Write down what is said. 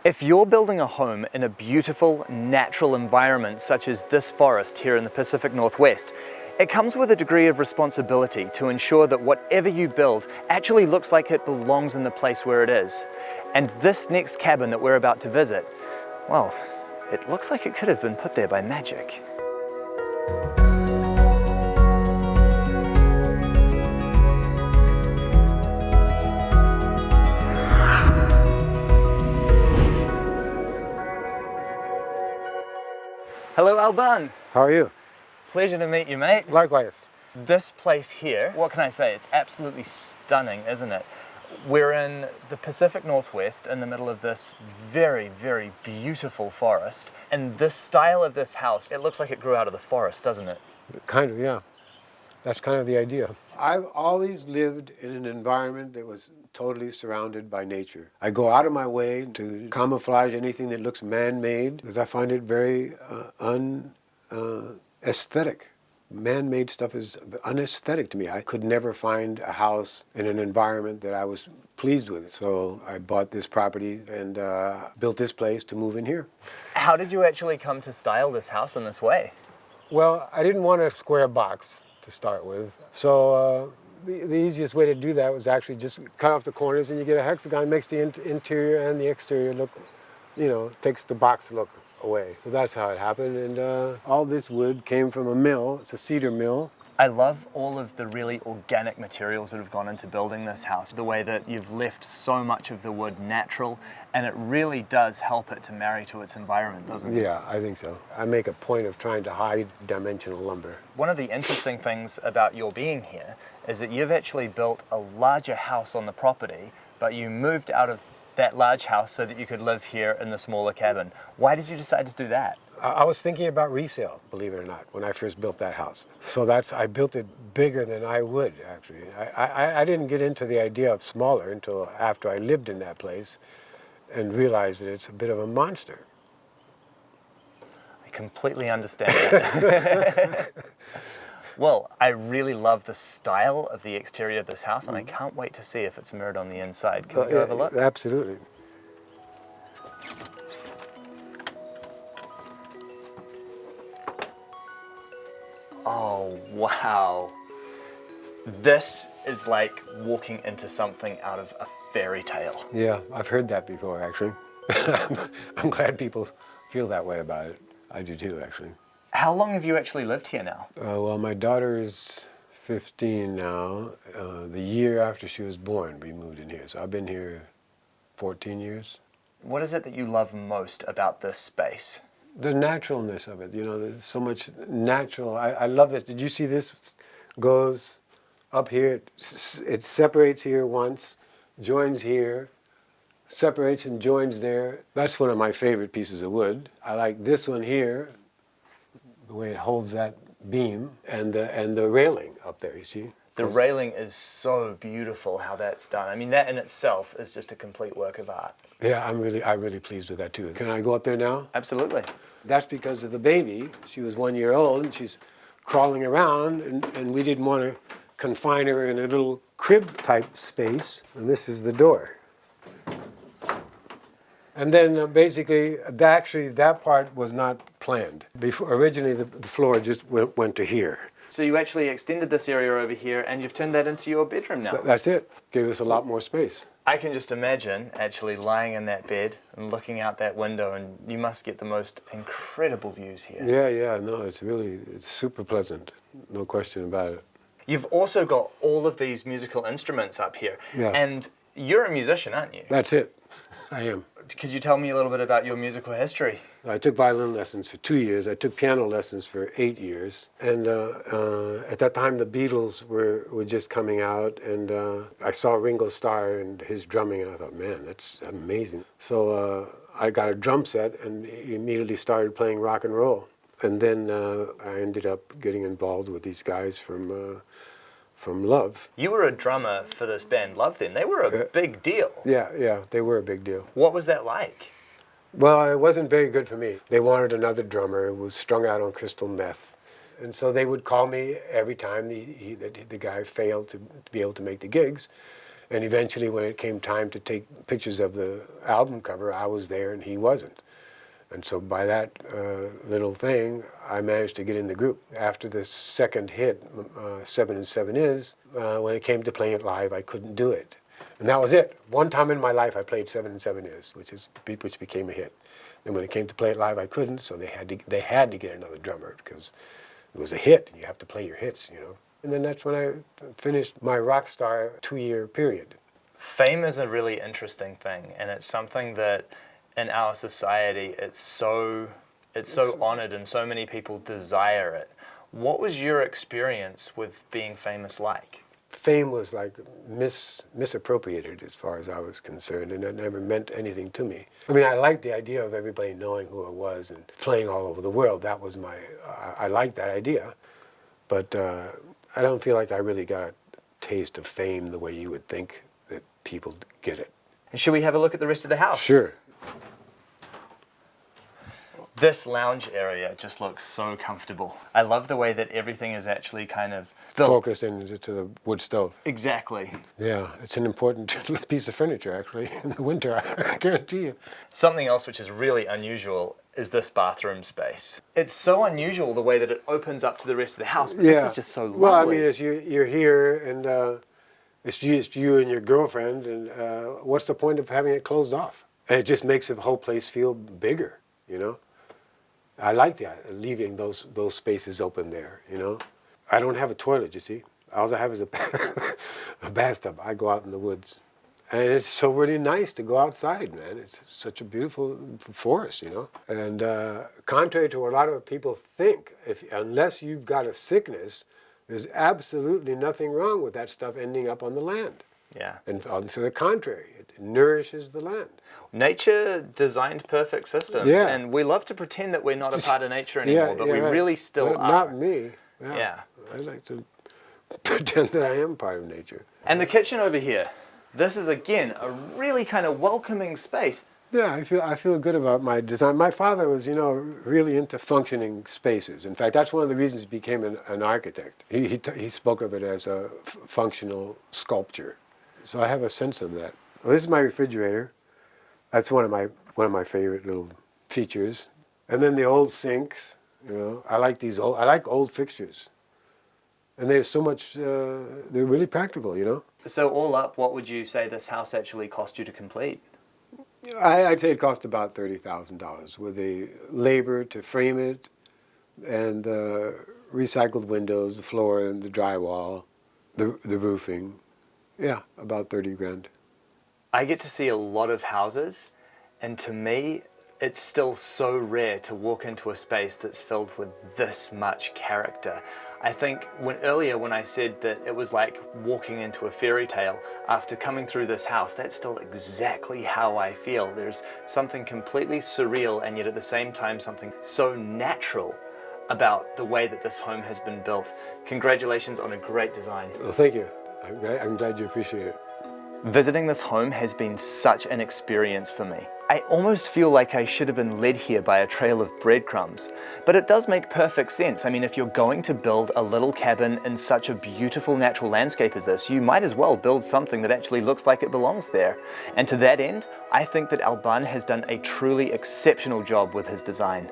If you're building a home in a beautiful, natural environment such as this forest here in the Pacific Northwest, it comes with a degree of responsibility to ensure that whatever you build actually looks like it belongs in the place where it is. And this next cabin that we're about to visit, well, it looks like it could have been put there by magic. Hello, Alban. How are you? Pleasure to meet you, mate. Likewise. This place here, what can I say? It's absolutely stunning, isn't it? We're in the Pacific Northwest in the middle of this very, very beautiful forest. And this style of this house, it looks like it grew out of the forest, doesn't it? Kind of, yeah. That's kind of the idea. I've always lived in an environment that was totally surrounded by nature. I go out of my way to camouflage anything that looks man-made because I find it very aesthetic. Man-made stuff is unaesthetic to me. I could never find a house in an environment that I was pleased with. So I bought this property and built this place to move in here. How did you actually come to style this house in this way? Well, I didn't want a square box to start with. So the easiest way to do that was actually just cut off the corners and you get a hexagon, makes the interior and the exterior look, takes the box look away. So that's how it happened. And all this wood came from a mill. It's a cedar mill. I love all of the really organic materials that have gone into building this house. The way that you've left so much of the wood natural, and it really does help it to marry to its environment, doesn't it? Yeah, I think so. I make a point of trying to hide dimensional lumber. One of the interesting things about your being here is that you've actually built a larger house on the property, but you moved out of that large house so that you could live here in the smaller cabin. Why did you decide to do that? I was thinking about resale, believe it or not, when I first built that house. So I built it bigger than I would, actually. I didn't get into the idea of smaller until after I lived in that place and realized that it's a bit of a monster. I completely understand that. Well, I really love the style of the exterior of this house, and I can't wait to see if it's mirrored on the inside. Can we go have a look? Absolutely. Oh, wow. This is like walking into something out of a fairy tale. Yeah, I've heard that before, actually. I'm glad people feel that way about it. I do too, actually. How long have you actually lived here now? Well, my daughter is 15 now. The year after she was born, we moved in here. So I've been here 14 years. What is it that you love most about this space? The naturalness of it, there's so much natural. I love this. Did you see this? Goes up here, it separates here once, joins here, separates and joins there. That's one of my favorite pieces of wood. I like this one here, the way it holds that beam, and the railing up there, you see? The railing is so beautiful how that's done. I mean, that in itself is just a complete work of art. Yeah, I'm really pleased with that too. Can I go up there now? Absolutely. That's because of the baby. She was 1 year old and she's crawling around and we didn't want to confine her in a little crib type space. And this is the door. And then basically, that part was not planned. Originally, the floor just went to here. So you actually extended this area over here and you've turned that into your bedroom now. That's it. Gave us a lot more space. I can just imagine actually lying in that bed and looking out that window, and you must get the most incredible views here. Yeah, no, it's super pleasant. No question about it. You've also got all of these musical instruments up here. Yeah. And you're a musician, aren't you? That's it. I am. Could you tell me a little bit about your musical history? I took violin lessons for 2 years. I took piano lessons for 8 years. And at that time, the Beatles were just coming out. And I saw Ringo Starr and his drumming, and I thought, man, that's amazing. So I got a drum set and immediately started playing rock and roll. And then I ended up getting involved with these guys from Love. You were a drummer for this band, Love, then. They were a big deal. Yeah, they were a big deal. What was that like? Well, it wasn't very good for me. They wanted another drummer who was strung out on crystal meth. And so they would call me every time the guy failed to be able to make the gigs. And eventually when it came time to take pictures of the album cover, I was there and he wasn't. And so by that little thing, I managed to get in the group. After the second hit, 7 and 7 Is, when it came to playing it live, I couldn't do it. And that was it. One time in my life I played 7 and 7 Is, which became a hit. And when it came to play it live, I couldn't, so they had to get another drummer because it was a hit, and you have to play your hits, you know. And then that's when I finished my Rockstar 2-year period. Fame is a really interesting thing, and it's something that in our society it's so honored and so many people desire it. What was your experience with being famous like? Fame was like misappropriated as far as I was concerned, and it never meant anything to me. I mean, I liked the idea of everybody knowing who I was and playing all over the world. That was I liked that idea, but I don't feel like I really got a taste of fame the way you would think that people get it. And should we have a look at the rest of the house? Sure. This lounge area just looks so comfortable. I love the way that everything is actually kind of built. Focused into the wood stove. Exactly. Yeah, it's an important piece of furniture, actually, in the winter, I guarantee you. Something else which is really unusual is this bathroom space. It's so unusual the way that it opens up to the rest of the house, but this is just so lovely. Well, I mean, you're here, and it's just you and your girlfriend, and what's the point of having it closed off? And it just makes the whole place feel bigger, you know? I like that, leaving those spaces open there, you know? I don't have a toilet, you see. All I have is a bathtub. I go out in the woods. And it's so really nice to go outside, man. It's such a beautiful forest, you know? And contrary to what a lot of people think, unless you've got a sickness, there's absolutely nothing wrong with that stuff ending up on the land. Yeah. And to the contrary, it nourishes the land. Nature designed perfect systems, Yeah. and we love to pretend that we're not a part of nature anymore, but we right. really still are. Not me. Yeah. I like to pretend that I am part of nature. And the kitchen over here, this is again a really kind of welcoming space. Yeah, I feel good about my design. My father was, you know, really into functioning spaces. In fact, that's one of the reasons he became an architect. He spoke of it as a functional sculpture. So I have a sense of that. Well, this is my refrigerator. That's one of my favorite little features. And then the old sinks. You know, I like old fixtures. And there's so much. They're really practical. You know. So all up, what would you say this house actually cost you to complete? I'd say it cost about $30,000 with the labor to frame it, and the recycled windows, the floor, and the drywall, the roofing. Yeah, about 30 grand. I get to see a lot of houses, and to me, it's still so rare to walk into a space that's filled with this much character. I think earlier when I said that it was like walking into a fairy tale, after coming through this house, that's still exactly how I feel. There's something completely surreal and yet at the same time something so natural about the way that this home has been built. Congratulations on a great design. Well, thank you. I'm glad you appreciate it. Visiting this home has been such an experience for me. I almost feel like I should have been led here by a trail of breadcrumbs. But it does make perfect sense. I mean, if you're going to build a little cabin in such a beautiful natural landscape as this, you might as well build something that actually looks like it belongs there. And to that end, I think that Alban has done a truly exceptional job with his design.